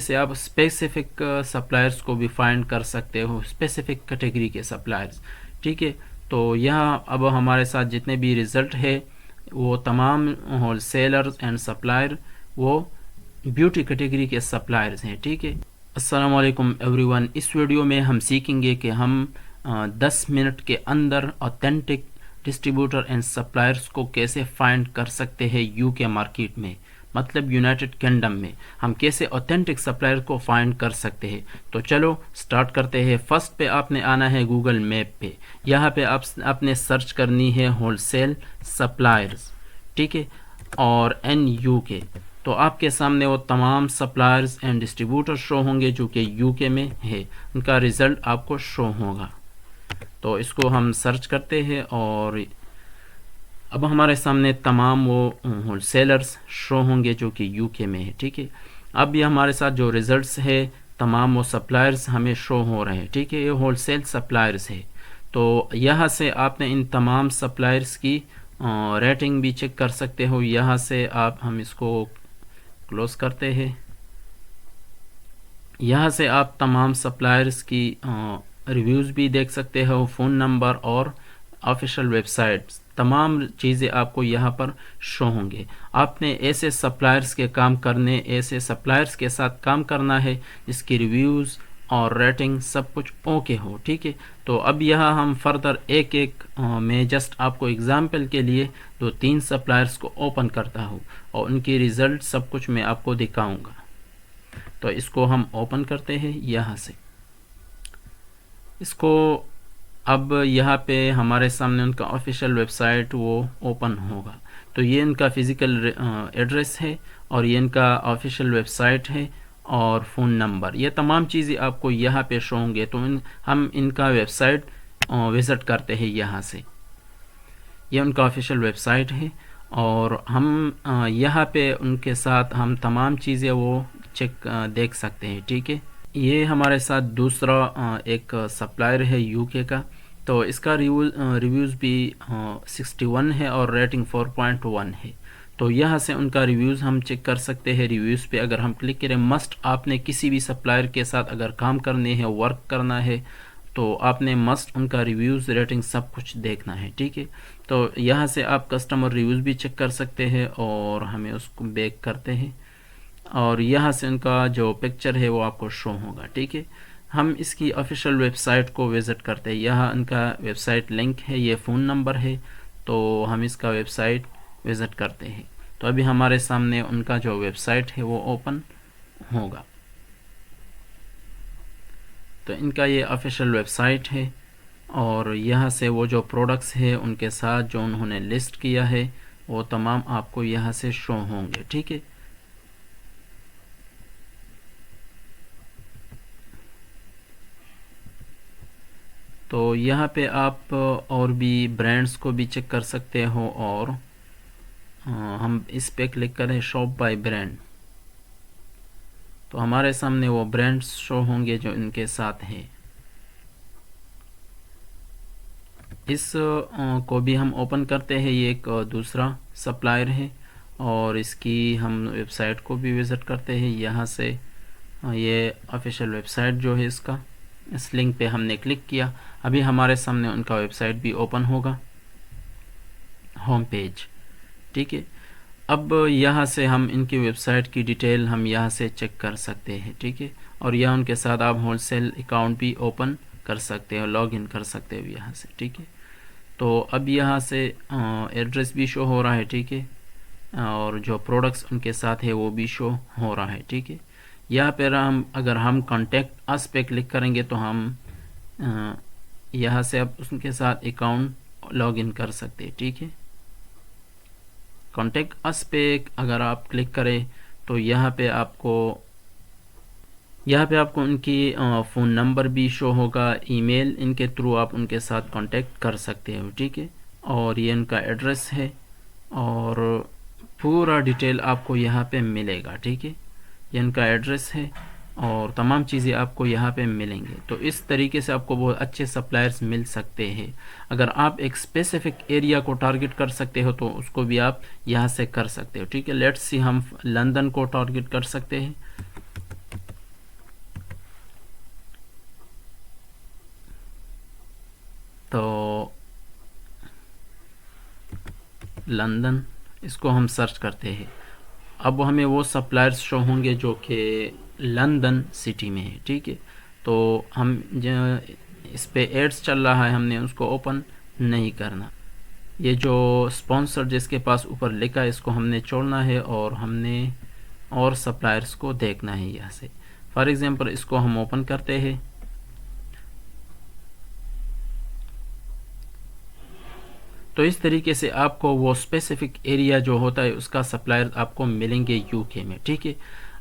से आप specific suppliers को भी फाइंड कर सकते हो, स्पेसिफिक कैटेगरी के सप्लायर्स, ठीक है। तो यहाँ अब हमारे साथ जितने भी रिज़ल्ट है वो तमाम होल सेलर्स एंड सप्लायर वो ब्यूटी कैटेगरी के सप्लायर्स हैं, ठीक है। अस्सलाम वालेकुम एवरीवन, इस वीडियो में हम सीखेंगे कि हम 10 मिनट के अंदर ऑथेंटिक डिस्ट्रीब्यूटर एंड सप्लायर्स को कैसे फाइंड कर सकते हैं यूके मार्केट में, मतलब यूनाइटेड किंगडम में हम कैसे ऑथेंटिक सप्लायर को फाइंड कर सकते हैं। तो चलो स्टार्ट करते हैं। फर्स्ट पे आपने आना है गूगल मैप पे, यहाँ पे आपने सर्च करनी है होलसेल सप्लायर्स, ठीक है, और NUK। तो आपके सामने वो तमाम सप्लायर्स एंड डिस्ट्रीब्यूटर शो होंगे जो कि यूके में है, उनका रिज़ल्ट आपको शो होगा। तो इसको हम सर्च करते हैं और अब हमारे सामने तमाम वो होलसेलर्स शो होंगे जो कि यूके में है, ठीक है। अब ये हमारे साथ जो रिज़ल्ट्स है तमाम वो सप्लायर्स हमें शो हो रहे हैं, ठीक है, ये होलसेल सप्लायर्स है। तो यहाँ से आपने इन तमाम सप्लायर्स की रेटिंग भी चेक कर सकते हो। यहाँ से हम इसको क्लोज करते हैं। यहाँ से आप तमाम सप्लायर्स की रिव्यूज़ भी देख सकते हो, फ़ोन नंबर और ऑफिशियल वेबसाइट्स, तमाम चीज़ें आपको यहाँ पर शो होंगे। आपने ऐसे सप्लायर्स के ऐसे सप्लायर्स के साथ काम करना है जिसकी रिव्यूज़ और रेटिंग सब कुछ ओके हो, ठीक है। तो अब यहाँ हम फर्दर एक एक मैं जस्ट आपको एग्जाम्पल के लिए 2-3 सप्लायर्स को ओपन करता हूँ और उनकी रिज़ल्ट सब कुछ मैं आपको दिखाऊंगा। तो इसको हम ओपन करते हैं यहाँ से। इसको अब यहाँ पे हमारे सामने उनका ऑफिशियल वेबसाइट वो ओपन होगा। तो ये इनका फ़िज़िकल एड्रेस है और ये इनका ऑफिशियल वेबसाइट है और फ़ोन नंबर, ये तमाम चीज़ें आपको यहाँ पे शो होंगे। तो हम इनका वेबसाइट विज़िट करते हैं यहाँ से। ये उनका ऑफिशियल वेबसाइट है और हम यहाँ पे उनके साथ हम तमाम चीज़ें वो देख सकते हैं, ठीक है। ये हमारे साथ दूसरा एक सप्लायर है यूके का। तो इसका रिव्यूज़ भी 61 है और रेटिंग 4.1 है। तो यहाँ से उनका रिव्यूज़ हम चेक कर सकते हैं। रिव्यूज़ पे अगर हम क्लिक करें, मस्ट आपने किसी भी सप्लायर के साथ अगर काम करने है, वर्क करना है, तो आपने मस्ट उनका रिव्यूज़, रेटिंग सब कुछ देखना है, ठीक है। तो यहाँ से आप कस्टमर रिव्यूज़ भी चेक कर सकते हैं और हमें उसको बैक करते हैं और यहाँ से उनका जो पिक्चर है वो आपको शो होगा, ठीक है। हम इसकी ऑफिशियल वेबसाइट को विज़िट करते हैं। यहाँ उनका वेबसाइट लिंक है, ये फ़ोन नंबर है, तो हम इसका वेबसाइट विज़िट करते हैं। तो अभी हमारे सामने उनका जो वेबसाइट है वो ओपन होगा। तो इनका ये ऑफिशियल वेबसाइट है और यहाँ से वो जो प्रोडक्ट्स है उनके साथ जो उन्होंने लिस्ट किया है वो तमाम आपको यहाँ से शो होंगे, ठीक है। तो यहाँ पे आप और भी ब्रांड्स को भी चेक कर सकते हो और हम इस पे क्लिक करें शॉप बाय ब्रांड, तो हमारे सामने वो ब्रांड्स शो होंगे जो इनके साथ हैं। इस को भी हम ओपन करते हैं। ये एक दूसरा सप्लायर है और इसकी हम वेबसाइट को भी विज़िट करते हैं। यहाँ से ये ऑफिशियल वेबसाइट जो है इसका, इस लिंक पे हमने क्लिक किया, अभी हमारे सामने उनका वेबसाइट भी ओपन होगा, होम पेज, ठीक है। अब यहाँ से हम इनकी वेबसाइट की डिटेल हम यहाँ से चेक कर सकते हैं, ठीक है। और यहाँ उनके साथ आप होलसेल अकाउंट भी ओपन कर सकते हो, लॉग इन कर सकते हो यहाँ से, ठीक है। तो अब यहाँ से एड्रेस भी शो हो रहा है, ठीक है, और जो प्रोडक्ट्स उनके साथ है वो भी शो हो रहा है, ठीक है। यहाँ पर अगर हम कॉन्टैक्ट अस पे क्लिक करेंगे तो हम यहाँ से अब उनके साथ अकाउंट लॉग इन कर सकते हैं, ठीक है। कॉन्टैक्ट अस पे अगर आप क्लिक करें तो यहाँ पे आपको उनकी फ़ोन नंबर भी शो होगा, ईमेल इनके थ्रू आप उनके साथ कांटेक्ट कर सकते हो, ठीक है। और ये इनका एड्रेस है और पूरा डिटेल आपको यहाँ पे मिलेगा, ठीक है। ये इनका एड्रेस है और तमाम चीज़ें आपको यहाँ पे मिलेंगे। तो इस तरीके से आपको बहुत अच्छे सप्लायर्स मिल सकते हैं। अगर आप एक स्पेसिफिक एरिया को टारगेट कर सकते हो तो उसको भी आप यहाँ से कर सकते हो, ठीक है। लेट्स सी हम लंदन को टारगेट कर सकते हैं। لندن، اس کو ہم سرچ کرتے ہیں. اب ہمیں وہ سپلائرز شو ہوں گے جو کہ لندن سٹی میں ہے. ٹھیک ہے، تو ہم اس پہ ایڈس چل رہا ہے، ہم نے اس کو اوپن نہیں کرنا. یہ جو اسپانسر جس کے پاس اوپر لکھا ہے اس کو ہم نے چھوڑنا ہے اور ہم نے اور سپلائرز کو دیکھنا ہے یہاں سے. فار ایگزامپل اس کو ہم اوپن کرتے ہیں. تو اس طریقے سے آپ کو وہ اسپیسیفک ایریا جو ہوتا ہے اس کا سپلائر آپ کو ملیں گے یو کے میں. ٹھیک ہے،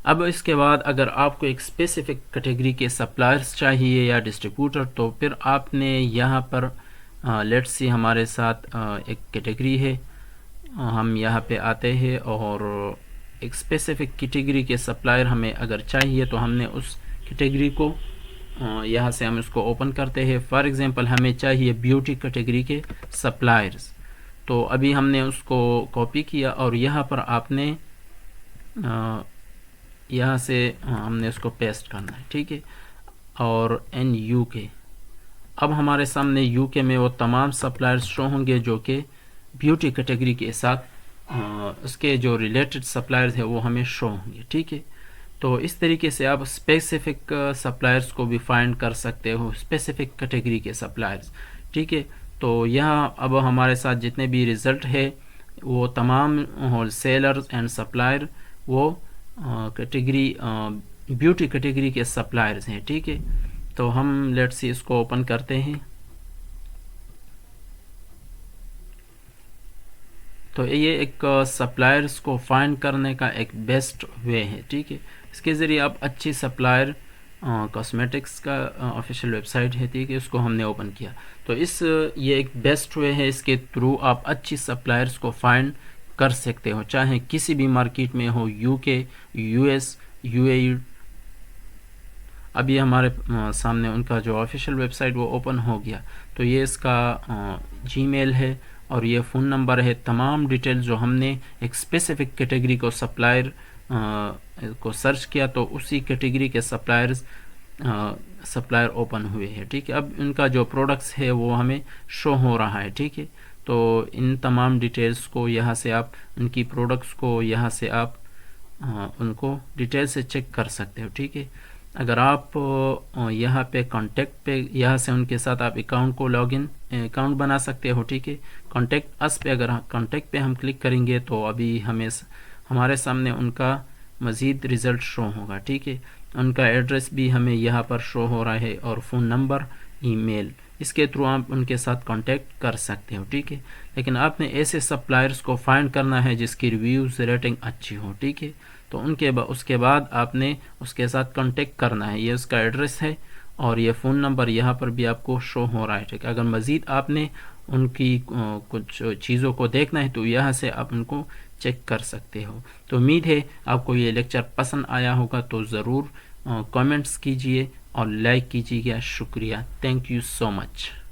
اب اس کے بعد اگر آپ کو ایک اسپیسیفک کیٹیگری کے سپلائرز چاہیے یا ڈسٹریبیوٹر، تو پھر آپ نے یہاں پر لیٹس سی ہمارے ساتھ ایک کیٹیگری ہے، ہم یہاں پہ آتے ہیں اور ایک اسپیسیفک کیٹیگری کے سپلائر ہمیں اگر چاہیے تو ہم نے اس کیٹیگری کو یہاں سے ہم اس کو اوپن کرتے ہیں. فار ایگزامپل ہمیں چاہیے بیوٹی کیٹیگری کے سپلائرز، تو ابھی ہم نے اس کو کاپی کیا اور یہاں پر آپ نے یہاں سے ہم نے اس کو پیسٹ کرنا ہے. ٹھیک ہے، اور ان یو کے اب ہمارے سامنے یو کے میں وہ تمام سپلائرز شو ہوں گے جو کہ بیوٹی کیٹیگری کے ساتھ اس کے جو ریلیٹڈ سپلائرز ہیں وہ ہمیں شو ہوں گے. ٹھیک ہے، تو اس طریقے سے آپ اسپیسیفک سپلائرز کو بھی فائنڈ کر سکتے ہو، اسپیسیفک کیٹیگری کے سپلائرز. ٹھیک ہے، تو یہاں اب ہمارے ساتھ جتنے بھی ریزلٹ ہے وہ تمام ہول سیلرز اینڈ سپلائر وہ کیٹیگری بیوٹی کیٹیگری کے سپلائرز ہیں. ٹھیک ہے، تو ہم لیٹ سی اس کو اوپن کرتے ہیں. تو یہ ایک سپلائرز کو فائنڈ کرنے کا ایک بیسٹ وے ہے. ٹھیک ہے، اس کے ذریعے آپ اچھی سپلائر کاسمیٹکس کا آفیشیل ویب سائٹ ہے. ٹھیک ہے، اس کو ہم نے اوپن کیا تو یہ ایک بیسٹ وے ہے. اس کے تھرو آپ اچھی سپلائرز کو فائنڈ کر سکتے ہو، چاہے کسی بھی مارکیٹ میں ہو، یو کے، یو ایس، یو اے ای. ابھی ہمارے سامنے ان کا جو آفیشیل ویب سائٹ وہ اوپن ہو گیا. تو یہ اس کا جی میل ہے اور یہ فون نمبر ہے. تمام ڈیٹیل جو ہم نے ایک اسپیسیفک کیٹیگری کو سپلائر کو سرچ کیا تو اسی کیٹیگری کے سپلائر اوپن ہوئے ہیں. ٹھیک ہے، اب ان کا جو پروڈکٹس ہے وہ ہمیں شو ہو رہا ہے. ٹھیک ہے، تو ان تمام ڈیٹیلز کو یہاں سے آپ ان کی پروڈکٹس کو یہاں سے آپ ان کو ڈیٹیل سے چیک کر سکتے ہو. ٹھیک ہے، اگر آپ یہاں پہ کانٹیکٹ پہ یہاں سے ان کے ساتھ آپ اکاؤنٹ کو لاگ ان اکاؤنٹ بنا سکتے ہو. ٹھیک ہے، کانٹیکٹ اس پہ اگر کانٹیکٹ پہ ہم کلک کریں گے تو ابھی ہمارے سامنے ان کا مزید رزلٹ شو ہوگا. ٹھیک ہے، ان کا ایڈریس بھی ہمیں یہاں پر شو ہو رہا ہے اور فون نمبر، ای میل، اس کے تھرو آپ ان کے ساتھ کانٹیکٹ کر سکتے ہو. ٹھیک ہے، لیکن آپ نے ایسے سپلائرز کو فائنڈ کرنا ہے جس کی ریویوز ریٹنگ اچھی ہو. ٹھیک ہے، تو اس کے بعد آپ نے اس کے ساتھ کانٹیکٹ کرنا ہے. یہ اس کا ایڈریس ہے اور یہ فون نمبر یہاں پر بھی آپ کو شو ہو رہا ہے. ٹھیک ہے، اگر مزید آپ نے ان کی کچھ چیزوں کو دیکھنا ہے تو یہاں سے آپ ان کو چیک کر سکتے ہو. تو امید ہے آپ کو یہ لیکچر پسند آیا ہوگا، تو ضرور کامنٹس کیجئے اور لائک کیجیے گا. شکریہ، تھینک یو سو مچ.